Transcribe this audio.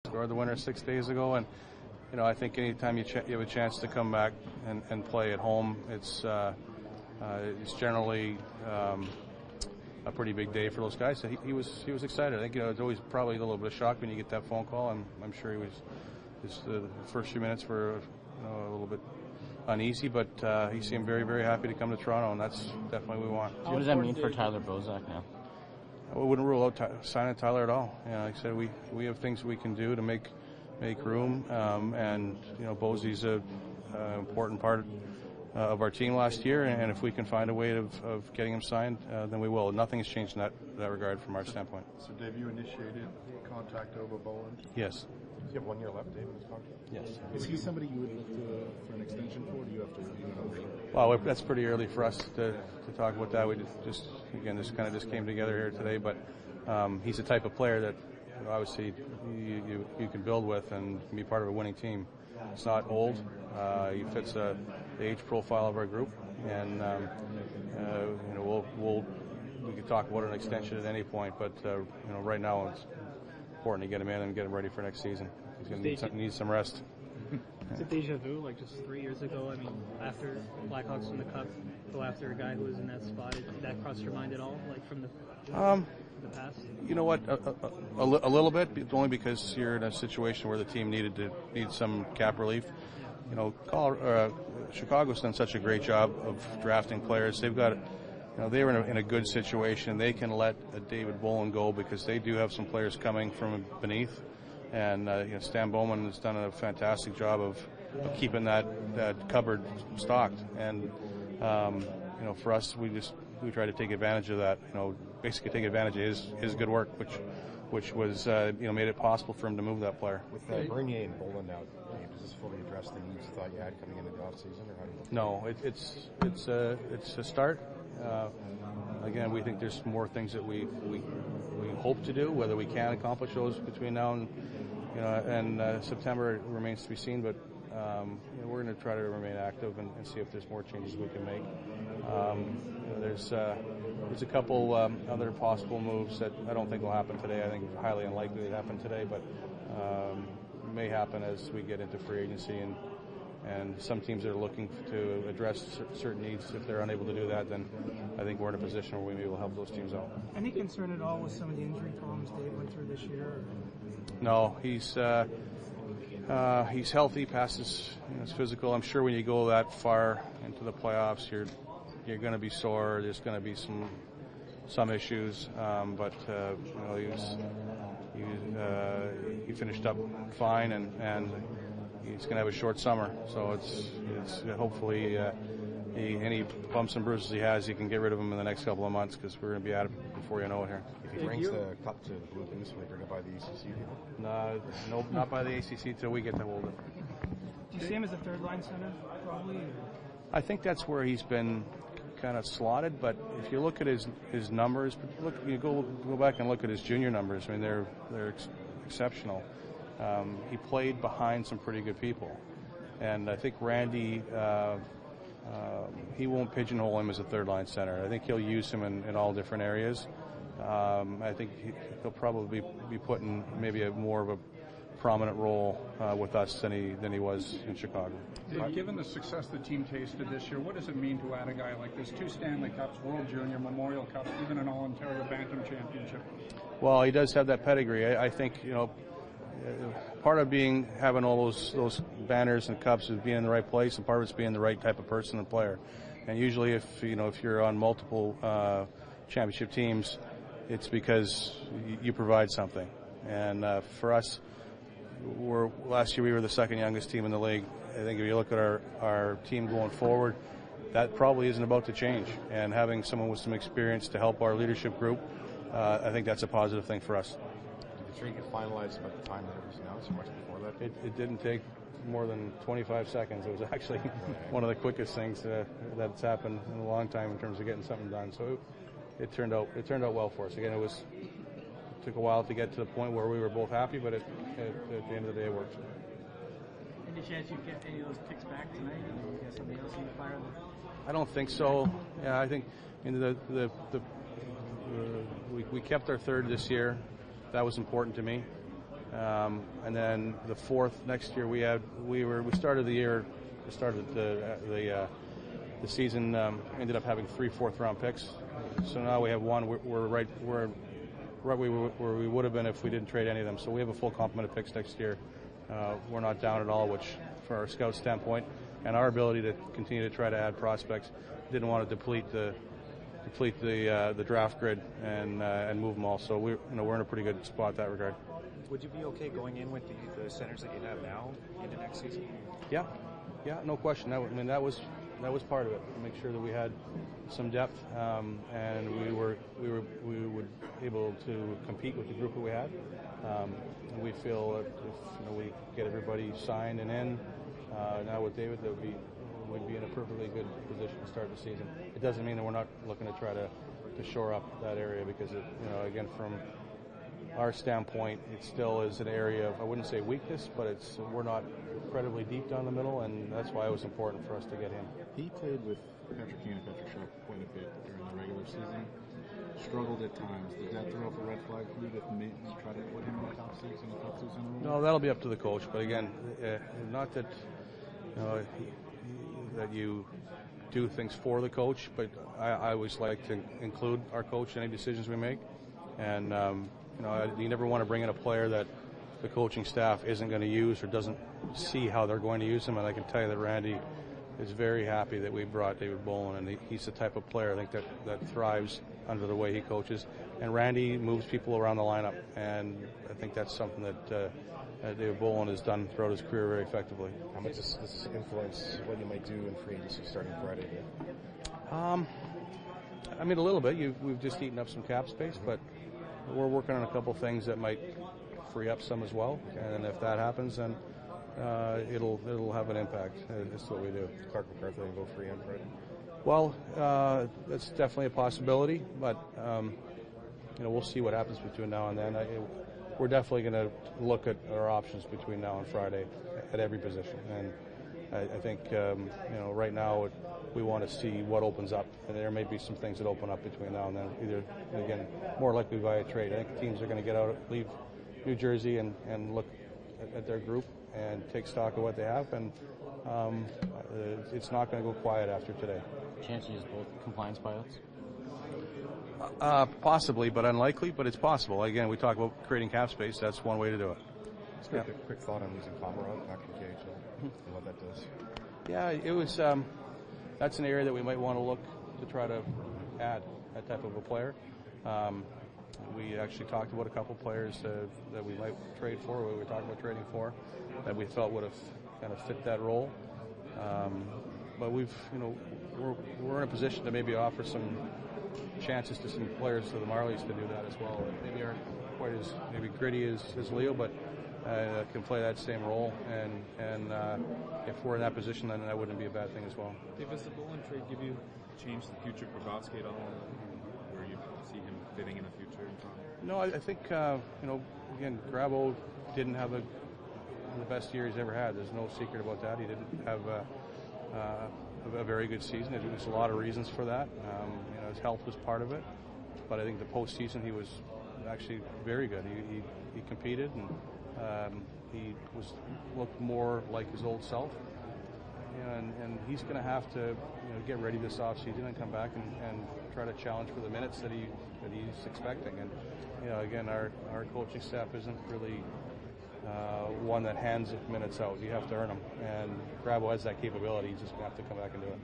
Scored the winner 6 days ago, and I think anytime you have a chance to come back and play at home, it's generally a pretty big day for those guys. So he was excited. I think it's always probably a little bit of shock when you get that phone call, and I'm sure he was. The first few minutes were a little bit uneasy, but he seemed very, very happy to come to Toronto, and that's definitely what we want. What does that mean for Tyler Bozak now? We wouldn't rule out signing Tyler at all. Like I said, we have things we can do to make room, and Bozie's an important part of our team last year, and if we can find a way of getting him signed, then we will. Nothing has changed in that regard from our standpoint. So, Dave, you initiated contact over Bolland? Yes. Does he have 1 year left, Dave, in his contract? Yes. Is he somebody you would look for an extension for, or do you have to review it? Well, that's pretty early for us to talk about that. We just came together here today, but he's the type of player that obviously you can build with and be part of a winning team. He's not old. He fits the age profile of our group, and we could talk about an extension at any point. But right now it's important to get him in and get him ready for next season. He's going to need some rest. Is it deja vu, like just 3 years ago? I mean, after Blackhawks won the Cup, go after a guy who was in that spot. Did that cross your mind at all, like from the past? You know what? A little bit, only because you're in a situation where the team needed some cap relief. Chicago's done such a great job of drafting players. They've got, they were in a good situation. They can let David Bolland go because they do have some players coming from beneath. And Stan Bowman has done a fantastic job of keeping that cupboard stocked. And for us, we try to take advantage of that. Basically take advantage of his good work, which was made it possible for him to move that player. With Bernier and Bolland out, does this fully address the needs you thought you had coming into the offseason, or how do you look? No, it's a start. Again, we think there's more things that we hope to do. Whether we can accomplish those between now and September, it remains to be seen. But we're going to try to remain active and see if there's more changes we can make. There's a couple other possible moves that I don't think will happen today. I think it's highly unlikely to happen today, but may happen as we get into free agency and some teams that are looking to address certain needs. If they're unable to do that, then I think we're in a position where we may be able to help those teams out. Any concern at all with some of the injury problems Dave went through this year? No, he's healthy, past his physical. I'm sure when you go that far into the playoffs, you're going to be sore. There's going to be some issues, but he finished up fine, and he's going to have a short summer. So it's hopefully any bumps and bruises he has, he can get rid of them in the next couple of months, because we're going to be at it before you know it here. If he brings the cup to the Blue Goose, will he bring it by the ACC? No, not by the ACC till we get to hold it. Do you see him as a third-line center, probably? I think that's where he's been kind of slotted, but if you look at his numbers, go back and look at his junior numbers. I mean, they're exceptional. He played behind some pretty good people, and I think Randy, he won't pigeonhole him as a third-line center. I think he'll use him in all different areas. I think he'll probably be put in maybe more of a prominent role with us than he was in Chicago. Given the success the team tasted this year, what does it mean to add a guy like this? 2 Stanley Cups, World Junior, Memorial Cup, even an All-Ontario Bantam Championship. Well, he does have that pedigree. I think part of having all those banners and cups is being in the right place, and part of it's being the right type of person and player. And usually, if you're on multiple championship teams, it's because you provide something. And for us, last year we were the second youngest team in the league. I think if you look at our team going forward, that probably isn't about to change. And having someone with some experience to help our leadership group, I think that's a positive thing for us. Did the trade get finalized about the time that it was announced, or much before that? It didn't take more than 25 seconds. It was actually one of the quickest things that's happened in a long time in terms of getting something done. So it turned out well for us. Again, it took a while to get to the point where we were both happy, but at the end of the day, it worked. Any chance you get any of those picks back tonight? Or you get something else in the fire? I don't think so. Yeah, I think we kept our third this year. That was important to me. and then the fourth next year we started the season ended up having 3 fourth-round picks. So now we have one. We're right where we would have been if we didn't trade any of them. So we have a full complement of picks next year. We're not down at all, which for our scout standpoint and our ability to continue to try to add prospects, didn't want to deplete the draft grid and move them all. So we're in a pretty good spot in that regard. Would you be okay going in with the centers that you have now into next season? Yeah, no question. That was part of it, to make sure that we had some depth, and we were able to compete with the group that we had. We feel that if we get everybody signed and in now with David, that we'd be in a perfectly good position to start the season. It doesn't mean that we're not looking to try to shore up that area, because again, from our standpoint, it still is an area of, I wouldn't say weakness, but we're not incredibly deep down the middle, and that's why it was important for us to get him. He played with Patrick Kane and Patrick Shaw quite a bit during the regular season. Struggled at times. Did that throw up a red flag for you to maybe try to put him in the top 6 in the top 2 center role? No, that'll be up to the coach. But again, not that that you do things for the coach, but I always like to include our coach in any decisions we make. And you never want to bring in a player that the coaching staff isn't going to use or doesn't see how they're going to use him. And I can tell you that Randy is very happy that we brought David Bolland, and he's the type of player I think that thrives under the way he coaches. And Randy moves people around the lineup, and I think that's something that Dave Bolland has done throughout his career very effectively. How much does this influence what you might do in free agency starting Friday? A little bit. We've just eaten up some cap space, but we're working on a couple things that might free up some as well. And if that happens, then it'll have an impact. That's what we do. Clark McCarthy will go free on Friday. Well, that's definitely a possibility, but we'll see what happens between now and then. We're definitely going to look at our options between now and Friday at every position, and I think right now we want to see what opens up, and there may be some things that open up between now and then. Either, again, more likely via trade. I think teams are going to leave New Jersey and look at their group and take stock of what they have, and it's not going to go quiet after today. Chance to use both compliance pilots? Possibly, but unlikely, but it's possible. Again, we talk about creating cap space. That's one way to do it. Just a quick thought on losing Pomerant back from KHL and what that does. Yeah, it was. That's an area that we might want to look to try to add that type of a player. We actually talked about a couple players that we might trade for, we were talking about trading for, that we felt would have kind of fit that role. But we're in a position to maybe offer some chances to some players to the Marlies to do that as well. Maybe aren't quite as maybe gritty as Leo, but can play that same role. And if we're in that position, then that wouldn't be a bad thing as well. Dave, does the Bolland trade give you change the future for Grabowski at all? Where you see him fitting in the future? No, I think again, Grabo didn't have one of the best years he's ever had. There's no secret about that. He didn't have a very good season. There's a lot of reasons for that. His health was part of it, but I think the postseason he was actually very good. He competed, and he looked more like his old self. And he's going to have to get ready this offseason and come back and try to challenge for the minutes that he's expecting. And again, our coaching staff isn't really one that hands minutes out. You have to earn them, and Grabo has that capability. He's just going to have to come back and do it.